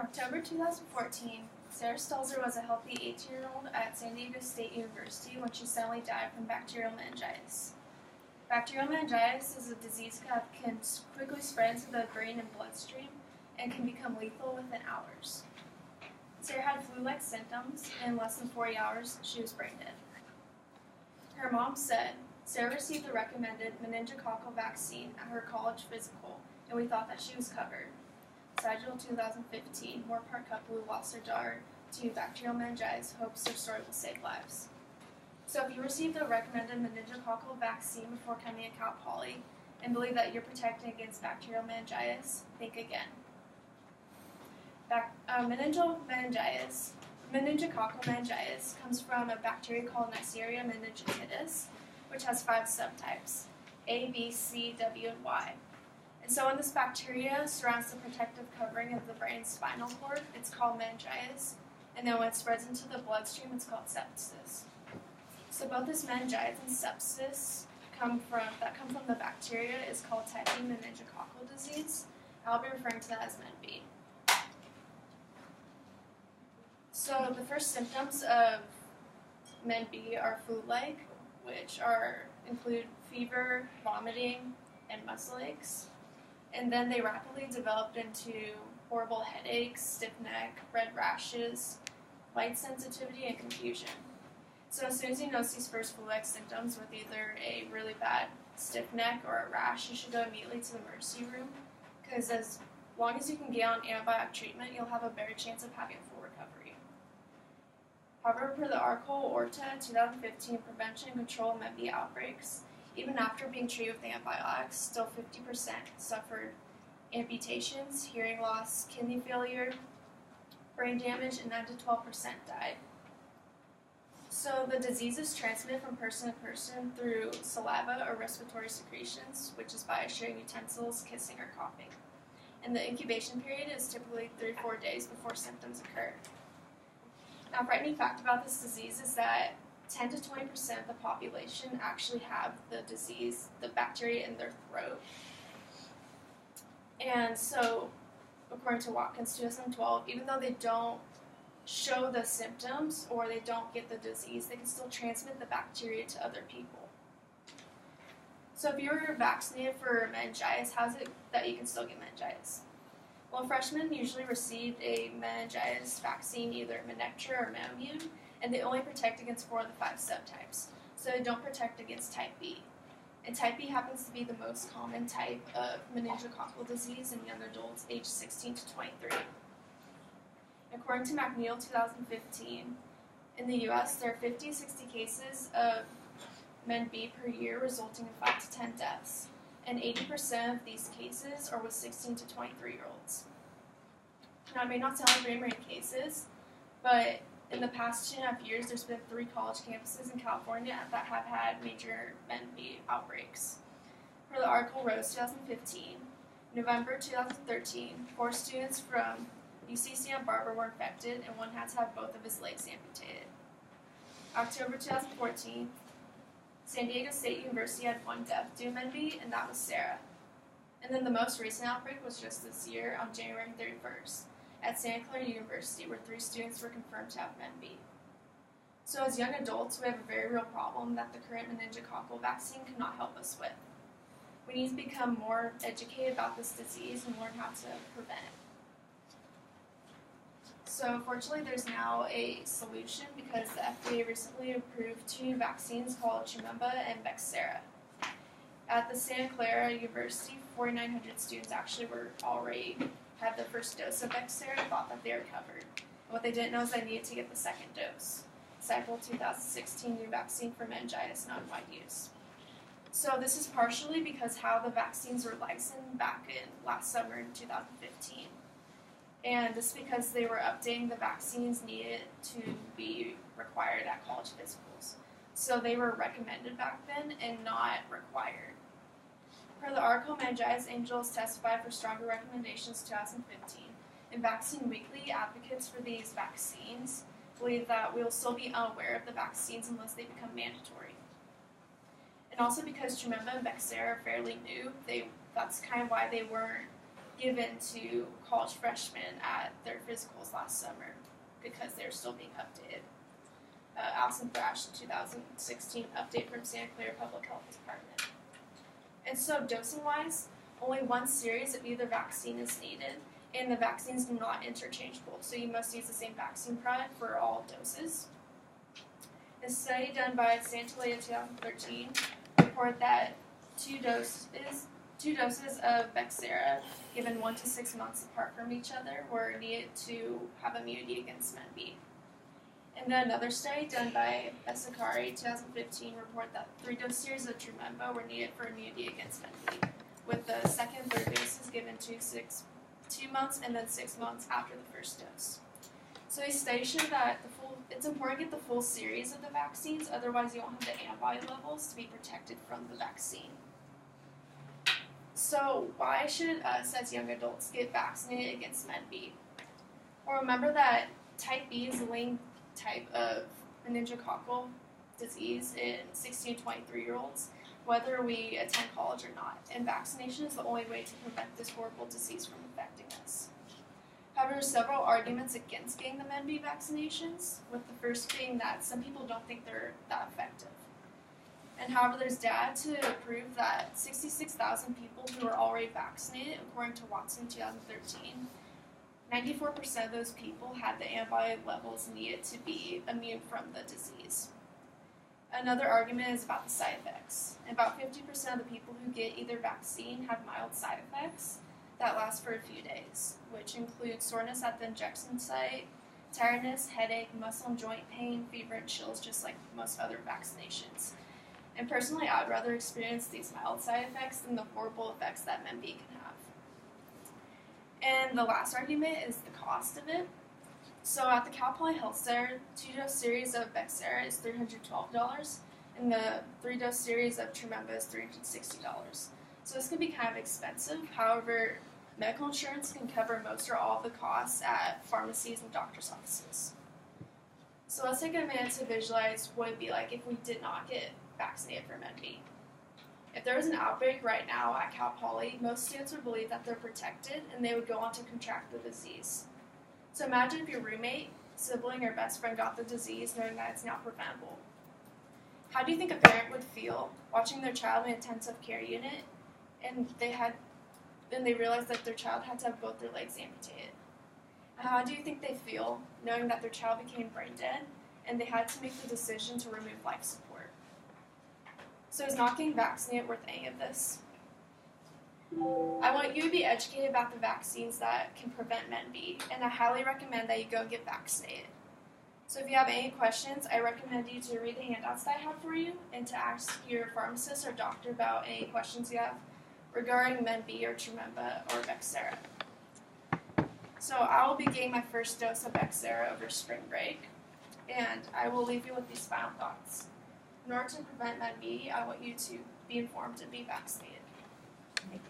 October 2014, Sarah Stelzer was a healthy 18-year-old at San Diego State University when she suddenly died from bacterial meningitis. Bacterial meningitis is a disease that can quickly spread into the brain and bloodstream and can become lethal within hours. Sarah had flu-like symptoms, and in less than 40 hours, she was brain dead. Her mom said, Sarah received the recommended meningococcal vaccine at her college physical, and we thought that she was covered. Sagittal 2015, Moore Park couple who lost their daughter to bacterial meningitis hopes their story will save lives. So if you received the recommended meningococcal vaccine before coming to Cal Poly and believe that you're protected against bacterial meningitis, think again. Meningococcal meningitis comes from a bacteria called Neisseria meningitidis, which has 5 subtypes, A, B, C, W, and Y. And so when this bacteria surrounds the protective covering of the brain's spinal cord, it's called meningitis, and then when it spreads into the bloodstream, it's called sepsis. So both this meningitis and sepsis that come from the bacteria is called type B meningococcal disease. I'll be referring to that as MenB. So the first symptoms of MenB are flu-like, which include fever, vomiting, and muscle aches. And then they rapidly developed into horrible headaches, stiff neck, red rashes, light sensitivity, and confusion. So as soon as you notice these first flu-like symptoms with either a really bad stiff neck or a rash, you should go immediately to the emergency room, because as long as you can get on antibiotic treatment, you'll have a better chance of having a full recovery. However, per the article ORTA 2015 Prevention and Control of MenB Outbreaks, even after being treated with antibiotics, still 50% suffered amputations, hearing loss, kidney failure, brain damage, and 9 to 12% died. So the disease is transmitted from person to person through saliva or respiratory secretions, which is by sharing utensils, kissing, or coughing. And the incubation period is typically 3 to 4 days before symptoms occur. Now, a frightening fact about this disease is that 10 to 20% of the population actually have the disease, the bacteria in their throat. And so, according to Watkins 2012, even though they don't show the symptoms or they don't get the disease, they can still transmit the bacteria to other people. So if you're vaccinated for meningitis, how is it that you can still get meningitis? Well, freshmen usually receive a meningitis vaccine, either Menectra or Menimmune, and they only protect against 4 of the 5 subtypes, so they don't protect against type B. And type B happens to be the most common type of meningococcal disease in young adults aged 16 to 23. According to McNeil 2015, in the U.S., there are 50 to 60 cases of MenB per year, resulting in 5 to 10 deaths, and 80% of these cases are with 16 to 23-year-olds. Now, it may not sound like very many cases, but in the past 2.5 years, there's been 3 college campuses in California that have had major MenB outbreaks. Per the article Rose 2015, November 2013, 4 students from UC Santa Barbara were infected, and one had to have both of his legs amputated. October 2014, San Diego State University had 1 death due to MenB, and that was Sarah. And then the most recent outbreak was just this year on January 31st at Santa Clara University, where 3 students were confirmed to have MenB. So as young adults, we have a very real problem that the current meningococcal vaccine cannot help us with. We need to become more educated about this disease and learn how to prevent it. So fortunately, there's now a solution because the FDA recently approved 2 vaccines called Chimemba and Bexsera. At the Santa Clara University, 4,900 students actually were already had their first dose of Bexsera and thought that they were covered. And what they didn't know is they needed to get the second dose. Cycle 2016 new vaccine for meningitis, not in wide use. So this is partially because how the vaccines were licensed back in last summer in 2015. And this is because they were updating the vaccines needed to be required at college physicals. So they were recommended back then and not required. Per the article, Meningitis Angels testified for stronger recommendations 2015. In Vaccine Weekly, advocates for these vaccines believe that we will still be unaware of the vaccines unless they become mandatory. And also because Chimemba and Bexsera are fairly new, that's kind of why they weren't given to college freshmen at their physicals last summer because they're still being updated. Allison Thrash, 2016 update from Santa Clara Public Health Department. And so dosing-wise, only one series of either vaccine is needed, and the vaccines are not interchangeable, so you must use the same vaccine product for all doses. A study done by Santa Clara 2013 reported that two doses of Bexsero, given 1 to 6 months apart from each other, were needed to have immunity against MenB. And then another study done by Esakari 2015 reported that 3-dose series of Trumemba were needed for immunity against MenB, with the second and third doses given 2 months and then 6 months after the first dose. So these studies show that it's important to get the full series of the vaccines, otherwise you won't have the antibody levels to be protected from the vaccine. So why should us as young adults get vaccinated against MenB? Well, remember that type B is the leading type of meningococcal disease in 16 to 23-year-olds, whether we attend college or not, and vaccination is the only way to prevent this horrible disease from affecting us. However, there are several arguments against getting the MenB vaccinations, with the first being that some people don't think they're that effective. And however, there's data to prove that 66,000 people who are already vaccinated, according to Watson 2013, 94% of those people had the antibody levels needed to be immune from the disease. Another argument is about the side effects. About 50% of the people who get either vaccine have mild side effects that last for a few days, which include soreness at the injection site, tiredness, headache, muscle and joint pain, fever, and chills, just like most other vaccinations. And personally, I'd rather experience these mild side effects than the horrible effects that MenB can have. And the last argument is the cost of it. So at the Cal Poly Health Center, 2-dose series of Bexsero is $312, and the 3-dose series of Trumemba is $360. So this can be kind of expensive. However, medical insurance can cover most or all of the costs at pharmacies and doctor's offices. So let's take a minute to visualize what it'd be like if we did not get vaccinated for MenB. If there was an outbreak right now at Cal Poly, most students would believe that they're protected and they would go on to contract the disease. So imagine if your roommate, sibling, or best friend got the disease knowing that it's now preventable. How do you think a parent would feel watching their child in an intensive care unit and they realized that their child had to have both their legs amputated? How do you think they feel knowing that their child became brain dead and they had to make the decision to remove life support? So is not getting vaccinated worth any of this? I want you to be educated about the vaccines that can prevent MenB, and I highly recommend that you go and get vaccinated. So if you have any questions, I recommend you to read the handouts that I have for you and to ask your pharmacist or doctor about any questions you have regarding MenB or Trumemba or Bexsero. So I will be getting my first dose of Bexsero over spring break, and I will leave you with these final thoughts. In order to prevent MenB, I want you to be informed and be vaccinated. Thank you.